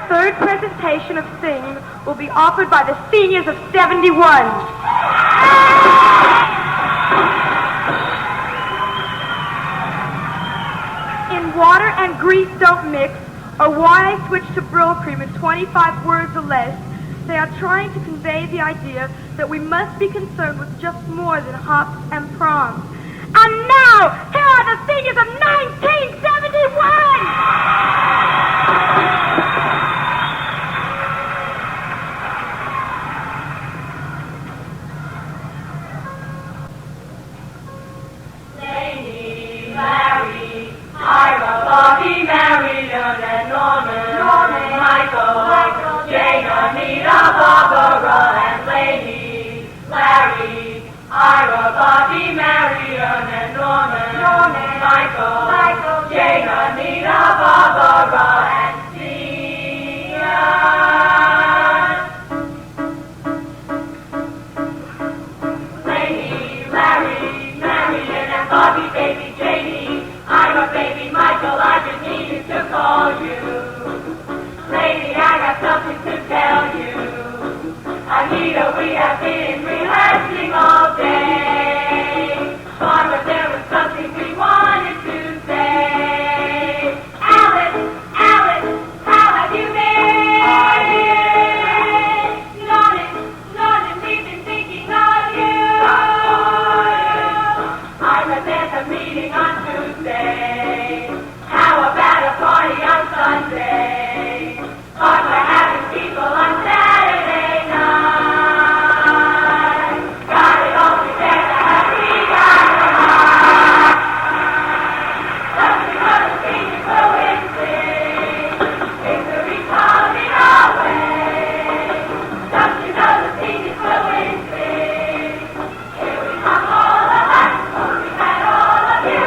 third presentation of Sing will be offered by the seniors of 71. In Water and Grease Don't Mix, or Why I Switched to Brill Cream in 25 words or less, they are trying to convey the idea that we must be concerned with just more than hops and proms. And now, here are the seniors of 1971! Bobby, Marion, and Norman, Michael, Jane, Anita, Barbara, and Lady, Larry, Ira, Bobby, Marion, and Norman, Michael, Jane, Anita, Barbara, and Cian. Lady, Larry, Marion, and Bobby, baby, Janie, Ira, baby, Michael, I just needed to call you. Lady, I got something to tell you. Anita, we have been rehearsing all day. Barbara, there was something we wanted to say. Alice, how have you been? Norman, we've been thinking of you. I was at the meeting on Tuesday. How about a party on Sunday? But we're having people on Saturday night. Got it all together, we got it high. Something other things will win sing. Victory coming our way. Something other things will win sing. Here we come all of us, we had all of you.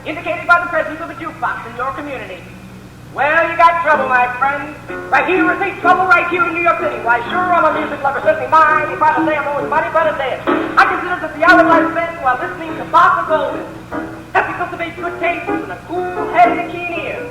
indicated by the presence of a jukebox in your community. Well, you got trouble, my friend. Right here is the trouble right here in New York City. Why, sure, I'm a music lover, certainly mighty proud to say I'm always mighty proud to say it. I consider that the hours I spend while listening to Bob Golden help me cultivate good taste and a cool head and a keen ear.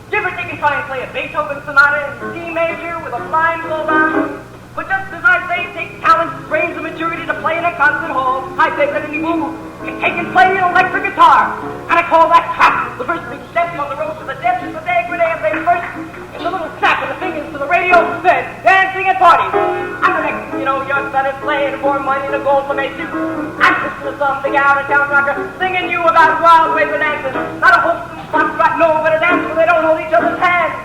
Give or take and try and play a Beethoven sonata in C major with a blindfold on. But just as I say, it takes talent, brains, and maturity to play in a concert hall, I say that any fool can take and play an electric guitar. And I call that crap the first big step on the road to the depths of the degradé and then first in the little snap of the fingers to the radio, then dancing at parties. And the next, you know, you're started playing for money in a gold lame suit. I'm listening to some big out-of-town rocker singing you about wild ways of dancing. Not a wholesome spot right no but a dance where they don't hold each other's hands.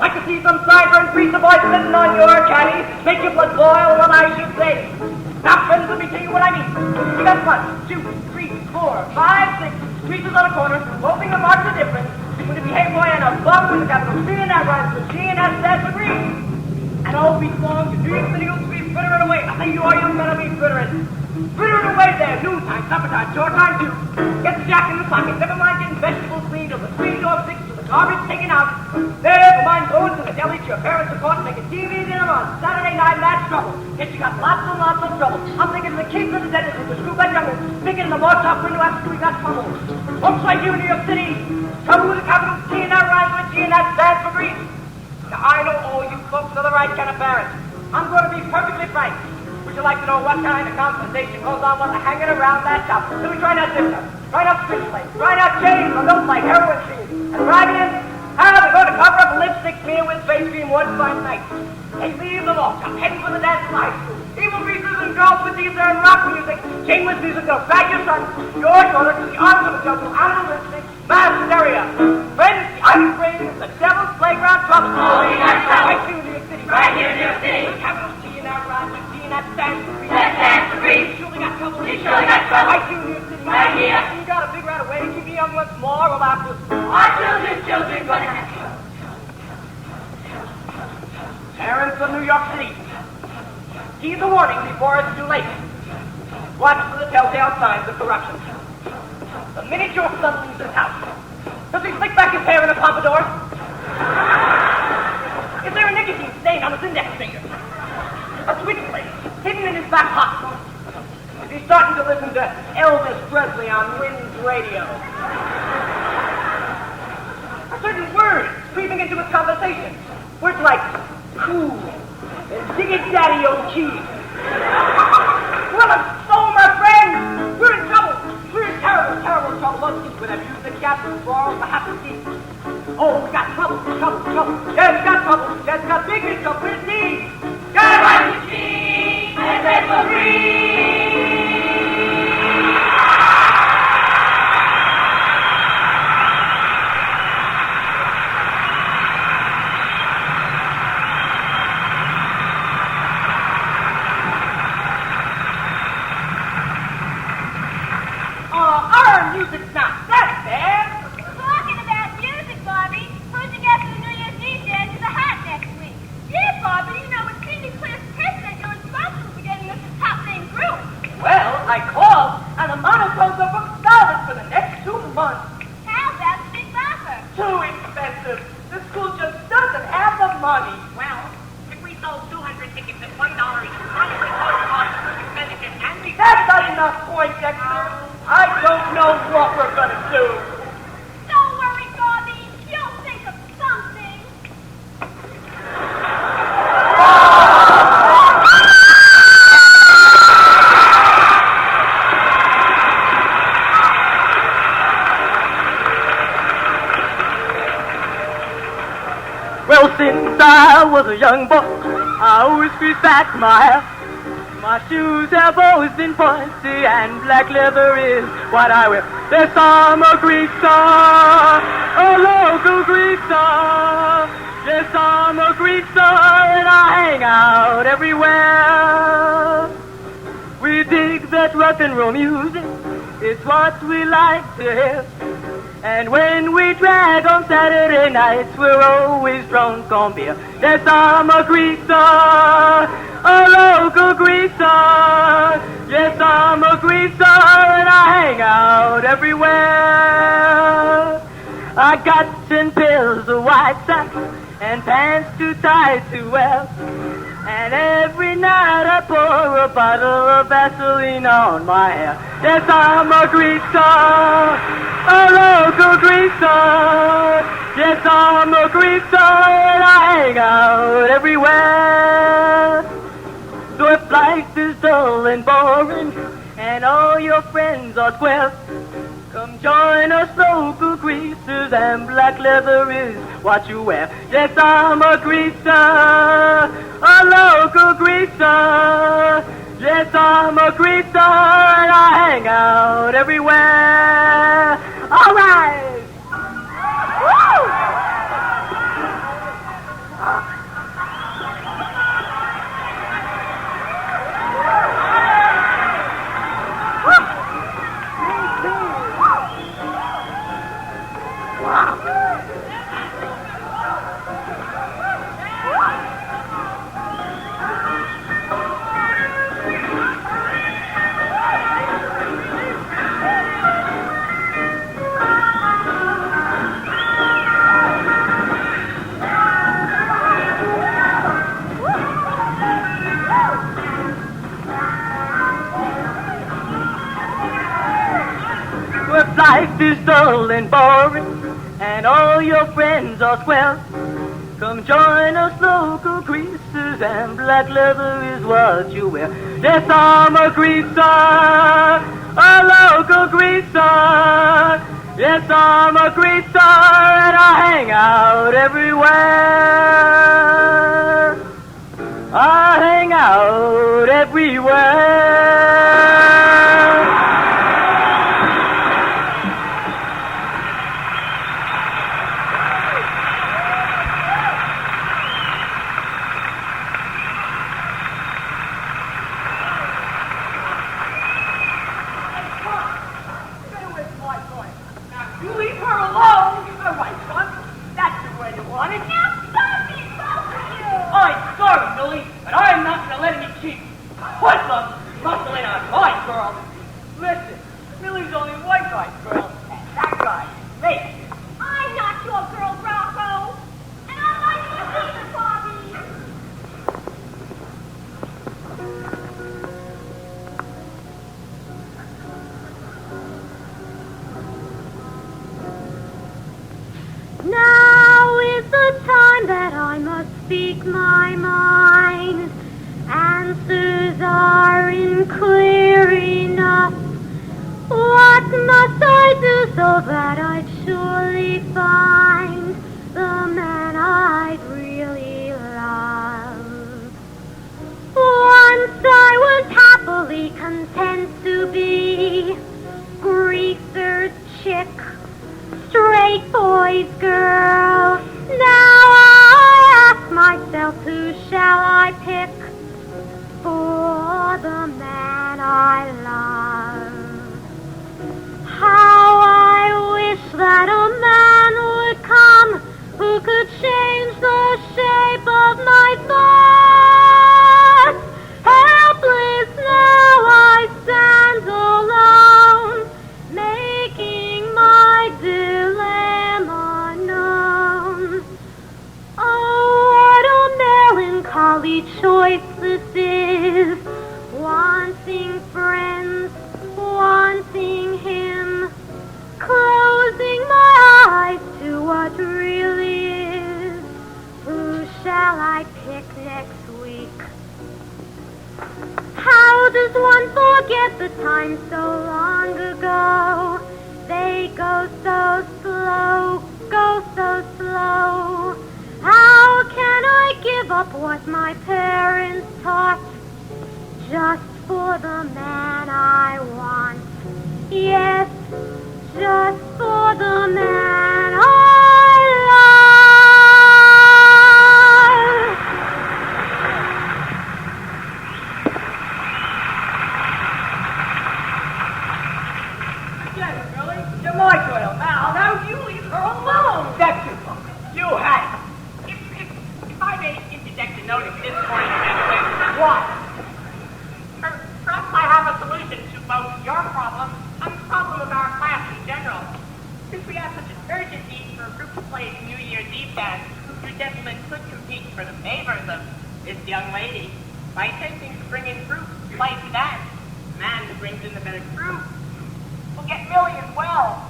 Like to see some sideburns greaser boys sitting on your caddy, make your blood boil, what I should say. Now, friends, let me tell you what I mean. You got 1, 2, 3, 4, 5, 6 creases on a corner, hoping the marks are different. When you behave boy and a bum with a capital C and that rhymes with G and that stands for green. And all week long, the New York City will be frittering away. I say you are, you're gonna be frittering. Frittering away there, noontime, supper time, short time too. Get the jack in the pocket, never mind getting vegetables cleaned or the screen door fixed or the garbage taken out. Never mind going to the deli to your parents are caught making TV dinner on Saturday night, that's trouble. Yes, you got lots and lots of trouble. I'm thinking of the kids of the dentist with the screw back younger, thinking of the more top window after we got trouble. Folks like you in New York City, trouble with a capital C and that rhymes with G and that stands for green. Now, I know all you folks are the right kind of parents. I'm going to be perfectly frank. Would you like to know what kind of conversation goes on while they're hanging around that shop? Let me try not zip try not street plates, try not chains or those like heroin trees. And driving in, how they're going to cover up a lipstick smear with face cream one fine night. They leave the law shop, heading for the dance in high school. Evil greasers and girls with these there rock music, shameless music, they'll drag your son, your daughter, to the arms of a jungle, out of the lipstick, mass hysteria. Friends, the ice cream is the devil's playground trouble. Right here in New York City. Right here in New York City. Capital C and that rhymes with G and that stands for green. That stands for green. You surely got trouble. You surely got trouble. Right here in New York City. Right here. You got to figure out a way to keep me young once more or after. Our children gonna have to. Parents of New York City, heed the warning before it's too late. Watch for the telltale signs of corruption. The minute your son leaves his house, does he slick back his hair in a pompadour? Is there a nicotine stain on his index finger? A switchblade hidden in his back pocket? Is he starting to listen to Elvis Presley on Wynn's radio? Are certain words creeping into his conversation? Words like cool and dig it daddy O'Keefe. Well, so my friends, we're in trouble. We're in terrible, terrible trouble. Those kids with their music, cats, and balls, the happy seat. Oh, we got trouble, trouble, trouble. Yeah, we got trouble. Yeah, we got big trouble. Where's Steve? God, right with Steve, and red for green. Music's not that bad. Talking about music, Bobby, who's the guest of the New Year's Eve dance to the hat next week? Yeah, Bobby, you know it's pretty clear that you're responsible for getting this top thing grooved. Well, I called, and the monotones are booked solid for the next 2 months. How about the big bopper? Too expensive. The school just doesn't have the money. Well, if we sold 200 tickets at $1 each, probably total cost of expenditures and That's not enough point, Dexter. I don't know what we're gonna do. Don't worry, Bobby. You'll think of something. Well, since I was a young boy, I always greased back my hair. My shoes have always been pointy, and black leather is what I wear. Yes, I'm a greaser, a local greaser. Yes, I'm a greaser, and I hang out everywhere. We dig that rock and roll music, it's what we like to hear. And when we drag on Saturday nights, we're always drunk on beer. Yes, I'm a greaser, a local greaser. Yes, I'm a greaser, and I hang out everywhere. I got 10 pairs of white socks and pants too tight to wear. And every night I pour a bottle of Vaseline on my hair. Yes, I'm a greaser, a local greaser. Yes, I'm a greaser, and I hang out everywhere. So if life is dull and boring, and all your friends are square, come join us local greasers, and black leather is what you wear. Yes, I'm a greaser, a local greaser. Yes, I'm a greaser, and I hang out everywhere. All right! Woo! Life is dull and boring, and all your friends are swell. Come join us local greasers, and black leather is what you wear. Yes, I'm a greaser, a local greaser. Yes, I'm a greaser, and I hang out everywhere. I hang out everywhere. Speak my mind, answers are clear enough. What must I do so that I'd surely find the man I'd really love? Once I was happily content to be greaser chick, straight boy's girl. Now myself, who shall I pick for the man I love? How I wish that a man would come who could change the shape of my thoughts. Helpless now I stand alone, making my dilemma known. Melancholy choice this is, wanting friends, wanting him, closing my eyes to what really is. Who shall I pick next week? How does one forget the time so long ago? They go so slow, go so slow. How can I give up what my parents taught? Just for the man I want. Yes, just for the man I love. Get it, Billy. You're my sort of Mal. Now you leave her alone. That's your fault. You had it. If I may interject a note at this point, gentlemen. What? Perhaps I have a solution to both your problem and the problem of our class in general. Since we have such an urgent need for a group to play New Year's Eve dance, you gentlemen could compete for the favors of this young lady by attempting to bring in fruit to play the dance. The man who brings in the better fruit will get Millie as well.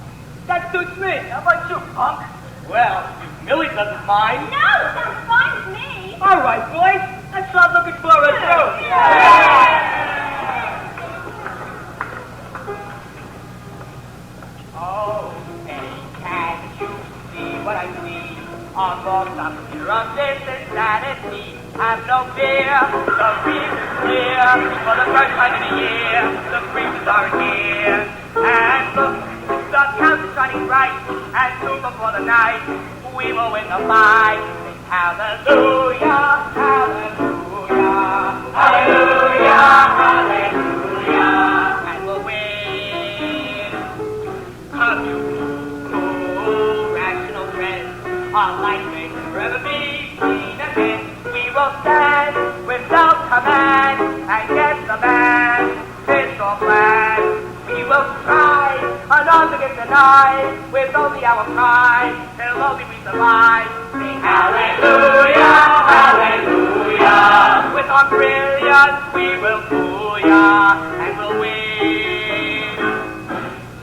That suits me. How about you, punk? Well, if Millie doesn't mind. No, sounds fine with me. All right, boys. Let's start looking for a fruit. Oh, hey, can't you see what I see? On board the picture of this insanity. Have no fear, the reason's clear. For the first time in a year, the breezes are here. And look, the count is shining bright. And soon before the night, we will win the fight. Sing hallelujah, hallelujah, hallelujah, hallelujah. And we'll win. Come you cool, rational dread. Our life may forever be seen again. We will stand with self-command and get the man this or plan. We will strive, none to get denied. With only our pride, till only we survive. Sing hallelujah, hallelujah. With our brilliance, we will fool ya and we'll win.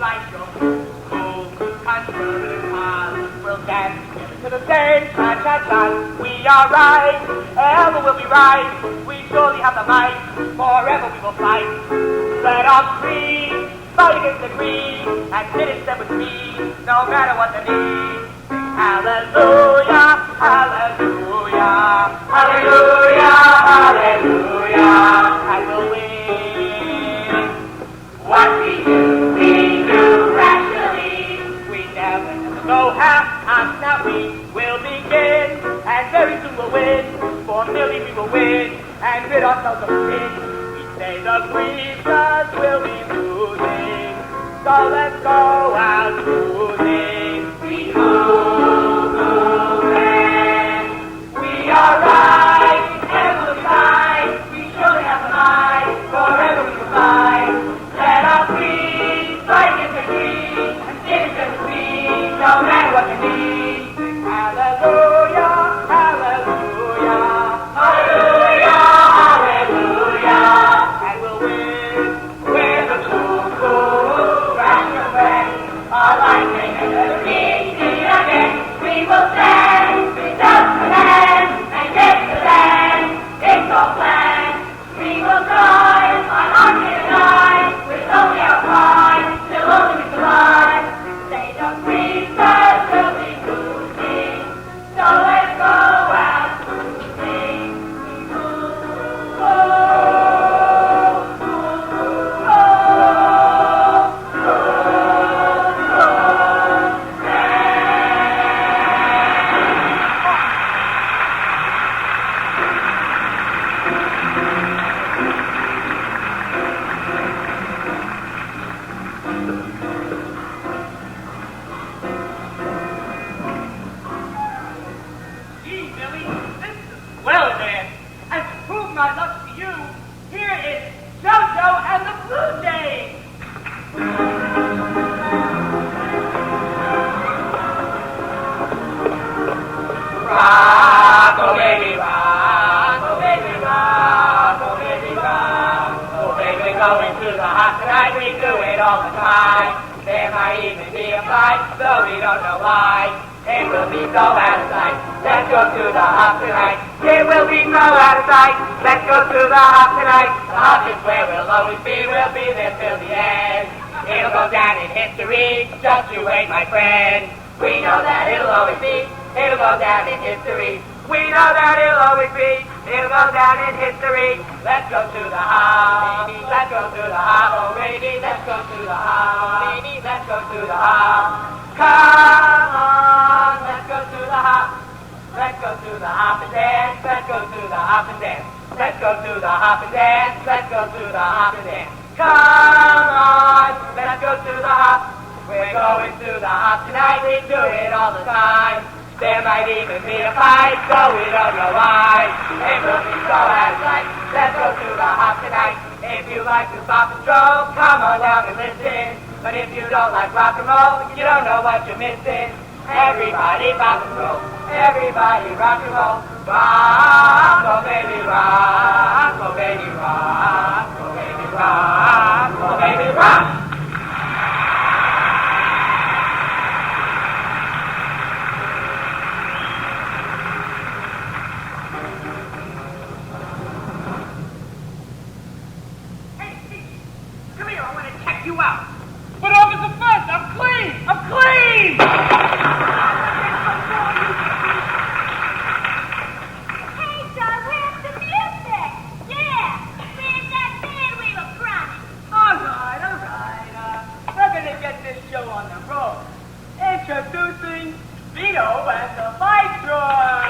Like your cool, conservative cause, we'll dance to the same cha-cha-cha. We are right, ever will be right. We surely have the might, forever we will fight. Let us free, fight against the greed, and finish them with speed, no matter what the need. Sing hallelujah, hallelujah, hallelujah, hallelujah, and we'll win. What we do rationally. We never go half, now we will begin, and very soon we'll win. For Millie we will win, and rid ourselves of sin. Say the breezes will be losing, so let's go out cruising. We moving, we are right, and we'll fight. We surely have the might, forever we will fight. Let our breeze fight against the greed, and finish the speed, no matter what the need. Sing hallelujah, hallelujah, hallelujah, hallelujah. Our life may never be seen again. We will stand without command and get the land. It's our plan. We will drive on our night with only our pride till only we survive. Say the breezes will be losing, so let's go out cruising. Let's go to the house, let's go go to the hop and dance. Let's go to the hop and dance. Come on, let's go to the hop. We're going to the hop tonight. We do it all the time. There might even be a fight, so we don't know why. It will be so as light. Let's go to the hop tonight. If you like to bop and stroll, come on down and listen. But if you don't like rock and roll, you don't know what you're missing. Everybody bop and roll. Everybody rock and roll. Rock, oh baby, rock, oh baby, rock, oh baby, rock, oh baby, rock. You out. But Officer First, I'm clean! I'm clean! Hey, son, where's the music? Yeah, where's that band we were promised? All right. We're gonna get this show on the road. Introducing Vito and the Viceroy.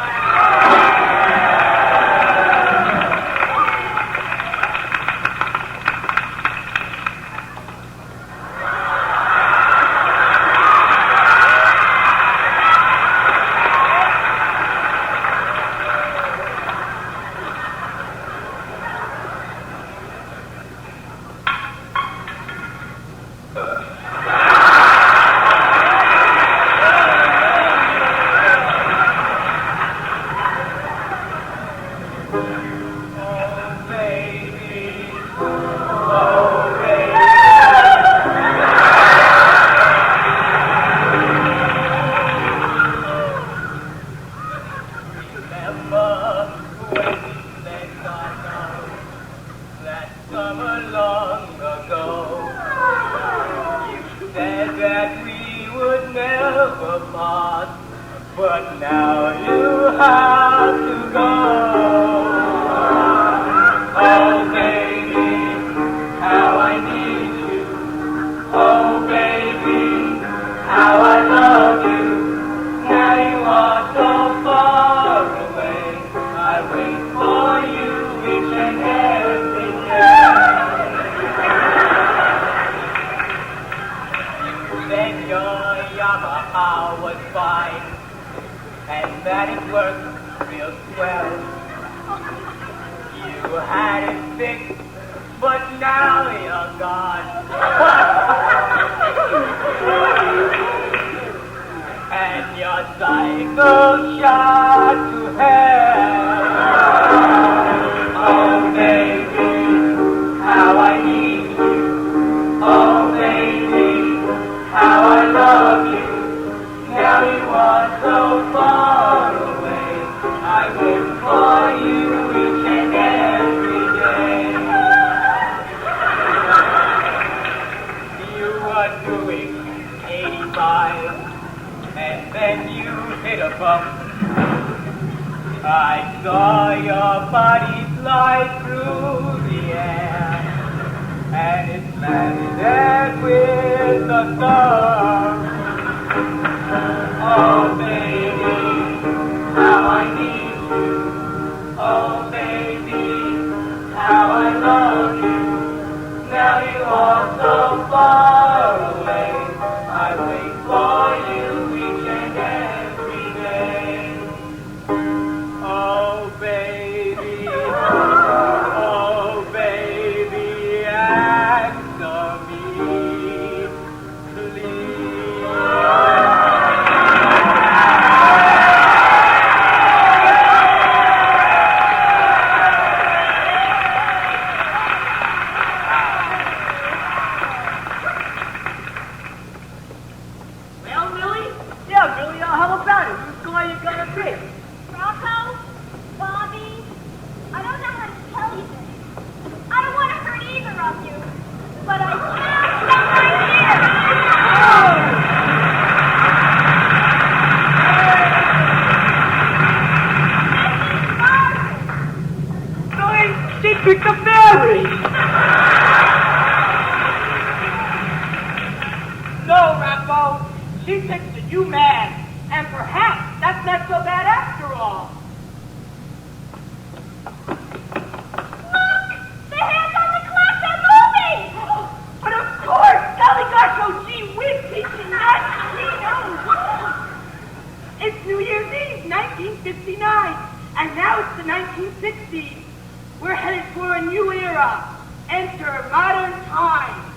enter modern times.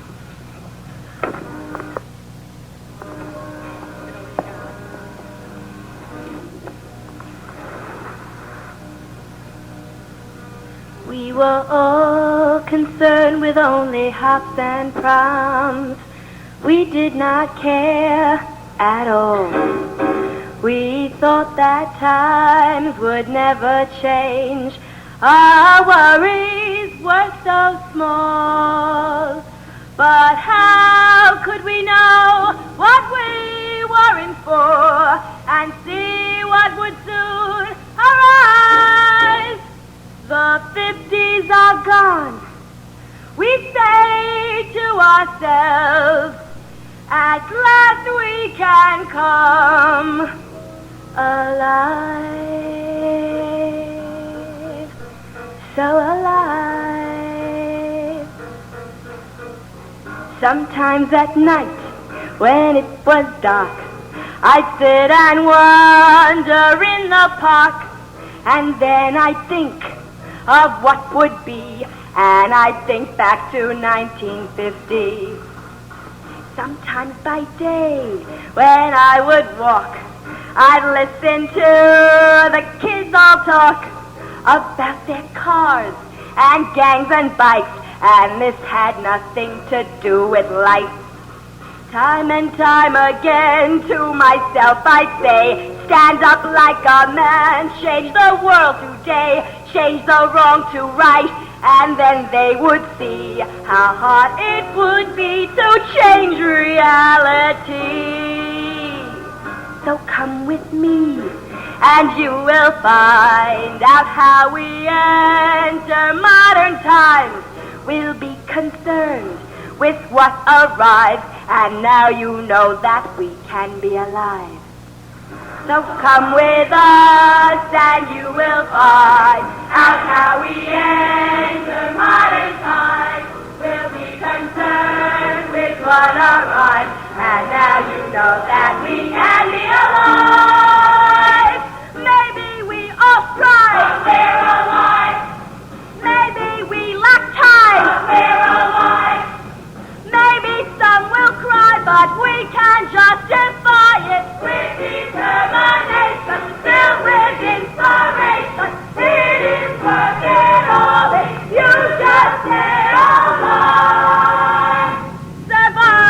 We were all concerned with only hops and proms. We did not care at all. We thought that times would never change. Our worries were so small. But how could we know what we were in for and see what would soon arise? The 50s are gone. We say to ourselves, at last we can come alive, so alive. Sometimes at night, when it was dark, I'd sit and wonder in the park, and then I'd think of what would be, and I'd think back to 1950. Sometimes by day, when I would walk, I'd listen to the kids all talk about their cars and gangs and bikes, and this had nothing to do with life. Time and time again to myself I'd say, stand up like a man, change the world today, change the wrong to right, and then they would see how hard it would be to change reality. So come with me, and you will find out how we enter modern times. We'll be concerned with what arrives, and now you know that we can be alive. So come with us and you will find out how we enter modern times. We'll be concerned with what arrives, and now you know that we can be alive. Maybe we all strive, but we're alive. Maybe we lack time, but we're alive. Maybe some will cry, but we can justify it with determination, filled with inspiration. It is worth it all if you just stay alive. Survive.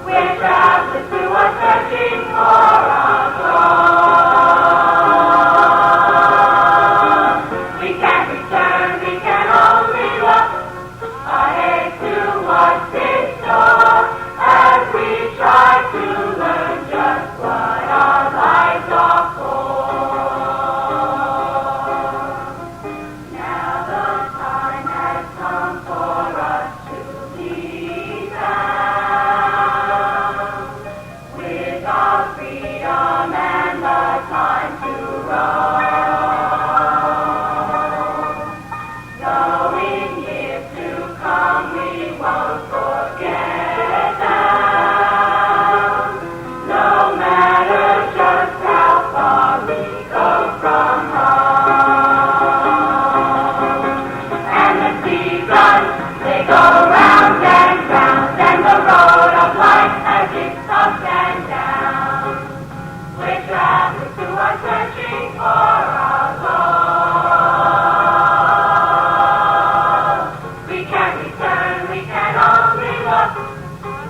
We're justice who are searching for a cause. We can't return, we can only look ahead to what's in store as we try to learn just what our lives are for. Now the time has come for us to be found with our freedom and the time to roam. Knowing years to come we won't forget them, no matter just how far we go from home. And the seasons, they go round and round, and the road of life has its ups and downs. We're travelers who are searching for our goal. We can't return, we can only look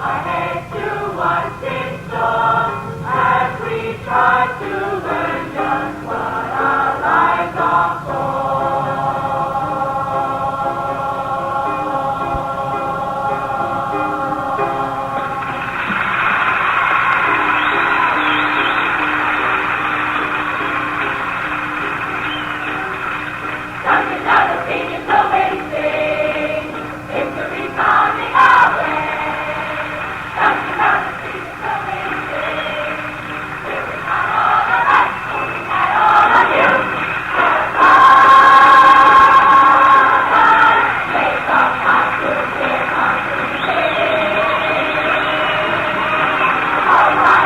ahead to what's in store as we try to learn just what our lives are for. Something out of being so basic, victory's coming our way. Something out of being so basic, we'll become all of us, hoping that all of you have fun. Make our hearts to feel all right,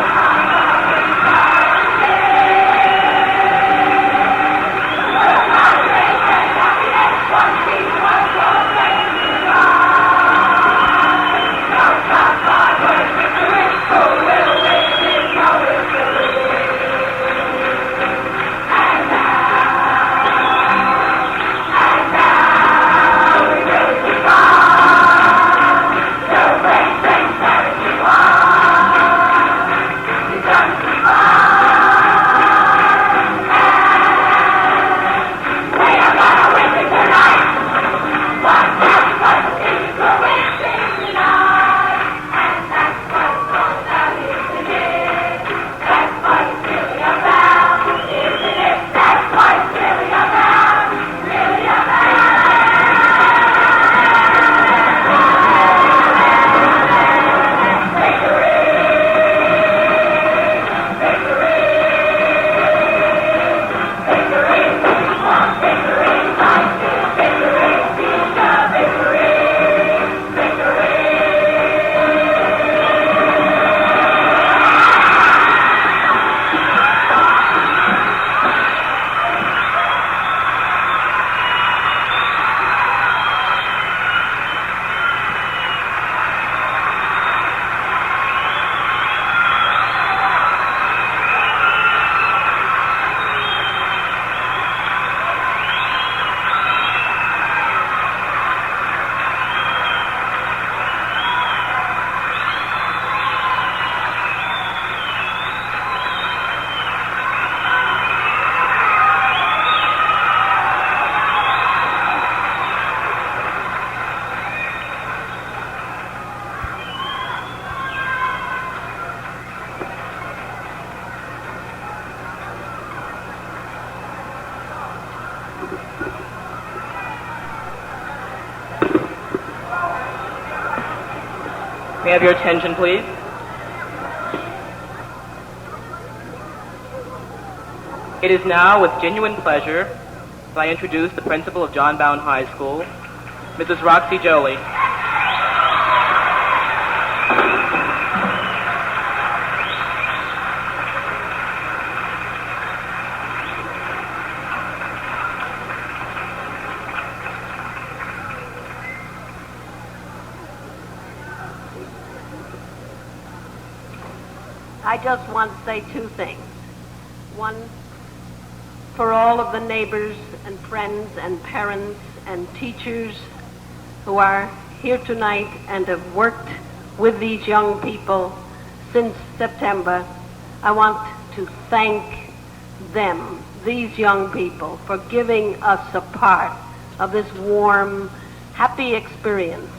May I have your attention, please? It is now with genuine pleasure that I introduce the principal of John Bowne High School, Mrs. Roxy Jolie. I just want to say two things. One, for all of the neighbors and friends and parents and teachers who are here tonight and have worked with these young people since September, I want to thank them, these young people, for giving us a part of this warm, happy experience.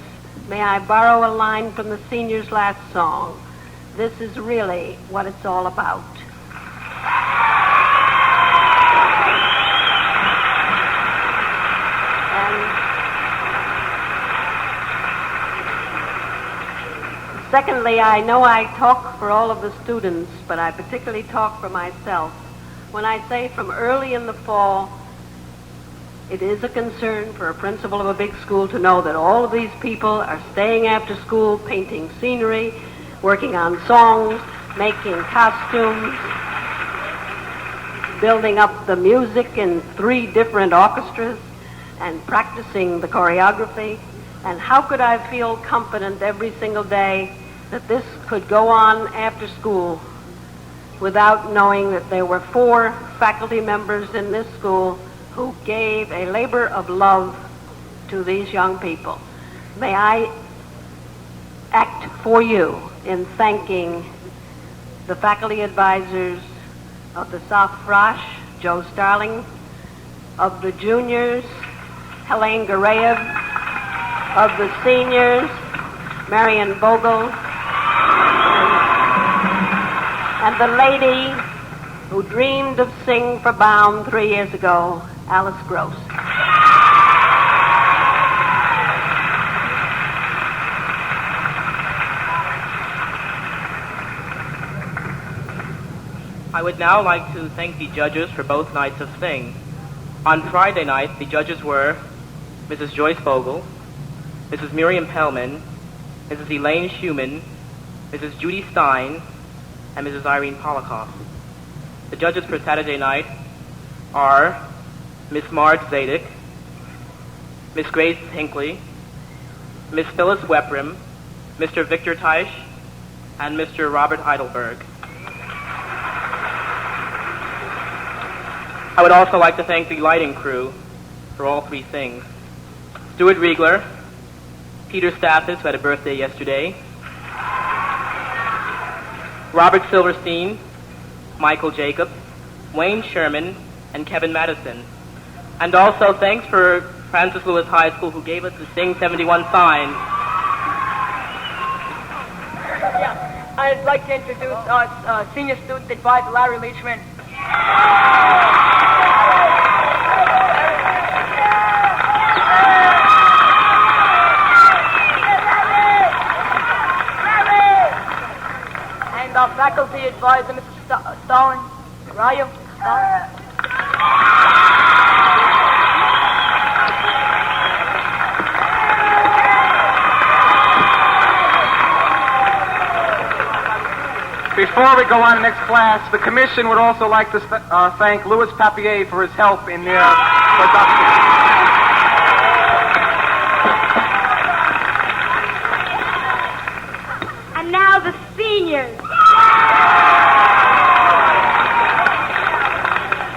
May I borrow a line from the seniors' last song? This is really what it's all about. Secondly, I know I talk for all of the students, but I particularly talk for myself when I say from early in the fall, it is a concern for a principal of a big school to know that all of these people are staying after school, painting scenery, working on songs, making costumes, building up the music in 3 different orchestras, and practicing the choreography. And how could I feel confident every single day that this could go on after school without knowing that there were 4 faculty members in this school who gave a labor of love to these young people. May I act for you in thanking the faculty advisors of the South Frosh, Joe Starling, of the juniors, Helene Gareev, of the seniors, Marion Bogle, and the lady who dreamed of Sing for Bowne 3 years ago, Alice Gross. I would now like to thank the judges for both nights of Sing. On Friday night, the judges were Mrs. Joyce Bogle, Mrs. Miriam Pellman, Mrs. Elaine Schumann, Mrs. Judy Stein, and Mrs. Irene Polikoff. The judges for Saturday night are Miss Marge Zadik, Miss Grace Hinckley, Miss Phyllis Weprim, Mr. Victor Teisch, and Mr. Robert Heidelberg. I would also like to thank the lighting crew for all 3 things. Stuart Riegler, Peter Stathes, who had a birthday yesterday, Robert Silverstein, Michael Jacobs, Wayne Sherman, and Kevin Madison. And also thanks for Francis Lewis High School, who gave us the Sing 71 sign. I'd like to introduce our senior student advisor, Larry Leachman. And our faculty advisor, Mr. Stalin, Ryu Stalin. Before we go on to the next class, the commission would also like to thank Lewis Papier for his help in their production. And now the seniors.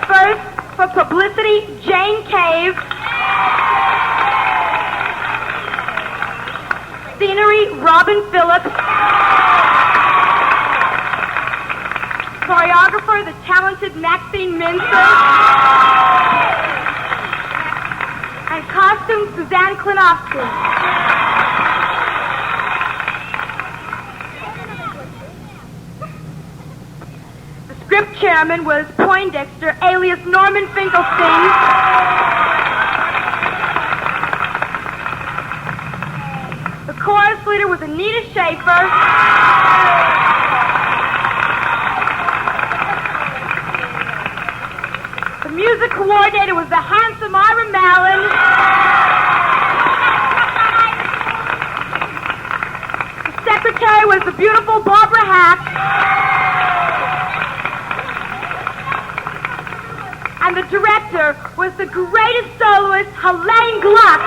First, for publicity, Jane Cave. Scenery, Robin Phillips. Choreographer, the talented Maxine Minster. And costume, Suzanne Klinowski. The script chairman was Poindexter, alias Norman Finkelstein. The chorus leader was Anita Schaefer. The music coordinator was the handsome Ira Mallon. The secretary was the beautiful Barbara Hack. And the director was the greatest soloist, Helene Gluck.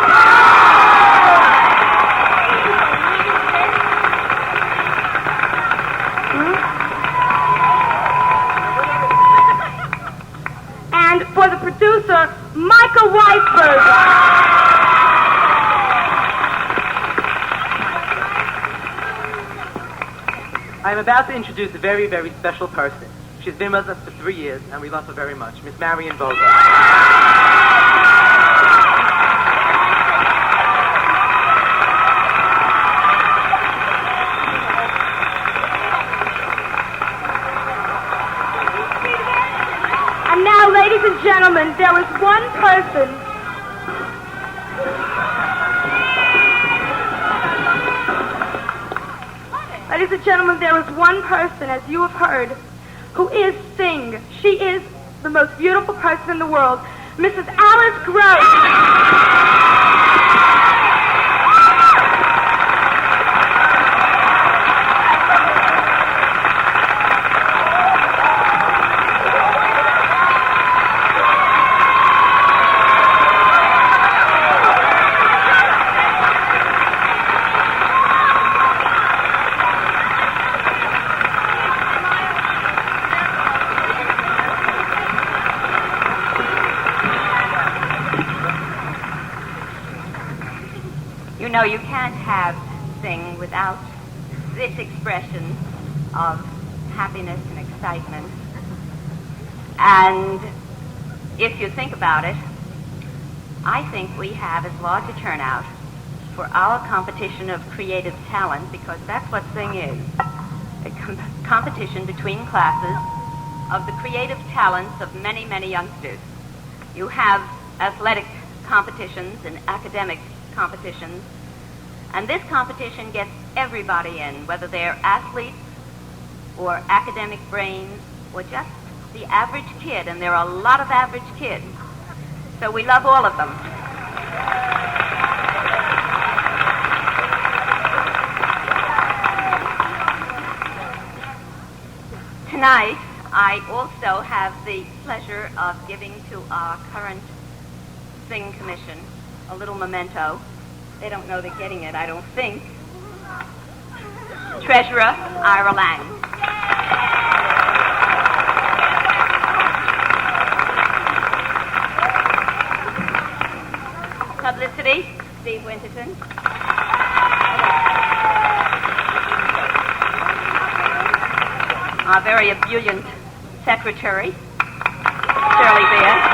And for the producer, Micah Weisberger. I I'm about to introduce a very, very special person. She's been with us for 3 years, and we love her very much. Miss Marion Vogel. And now, ladies and gentlemen, there is one person Ladies and gentlemen, there is one person, as you have heard, who is Sing. She is the most beautiful person in the world, Mrs. Alice Gross. You know, you can't have Sing without this expression of happiness and excitement. And if you think about it, I think we have as large a turnout for our competition of creative talent, because that's what Sing is. A competition between classes of the creative talents of many, many youngsters. You have athletic competitions and academic competitions, and this competition gets everybody in, whether they're athletes or academic brains or just the average kid, and there are a lot of average kids. So we love all of them. Tonight, I also have the pleasure of giving to our current Sing Commission a little memento. They don't know they're getting it, I don't think. Treasurer Ira Lang. Publicity, Steve Winterton. Our very ebullient secretary, Shirley Beer.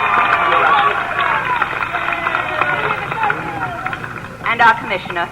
And our commissioner,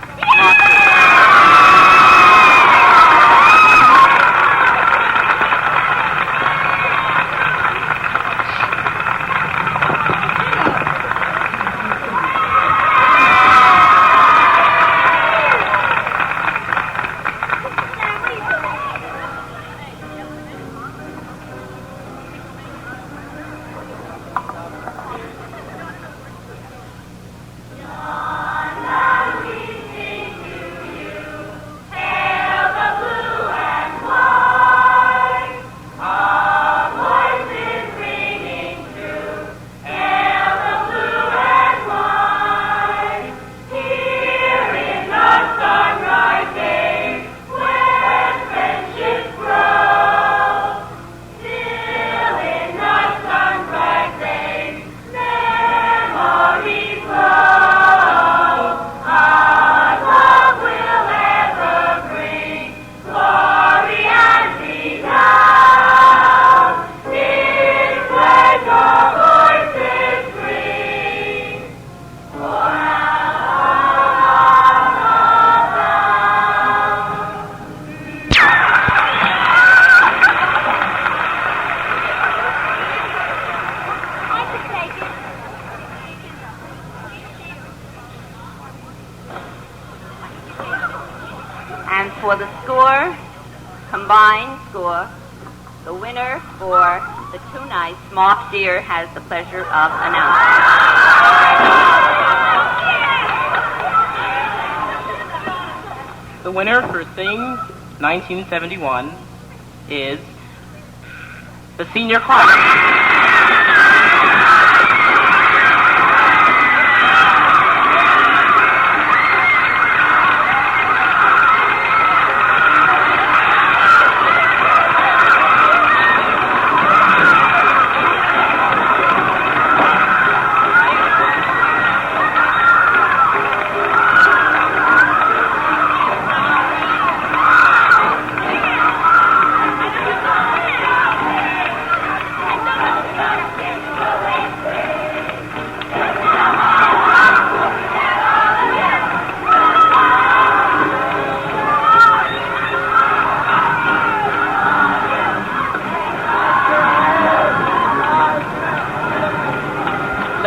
for the score, combined score, the winner for the 2 nights, Mark Deere has the pleasure of announcing. The winner for Sing 1971 is the senior class.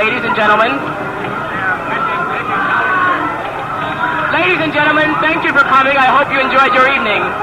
Ladies and gentlemen, thank you for coming. I hope you enjoyed your evening.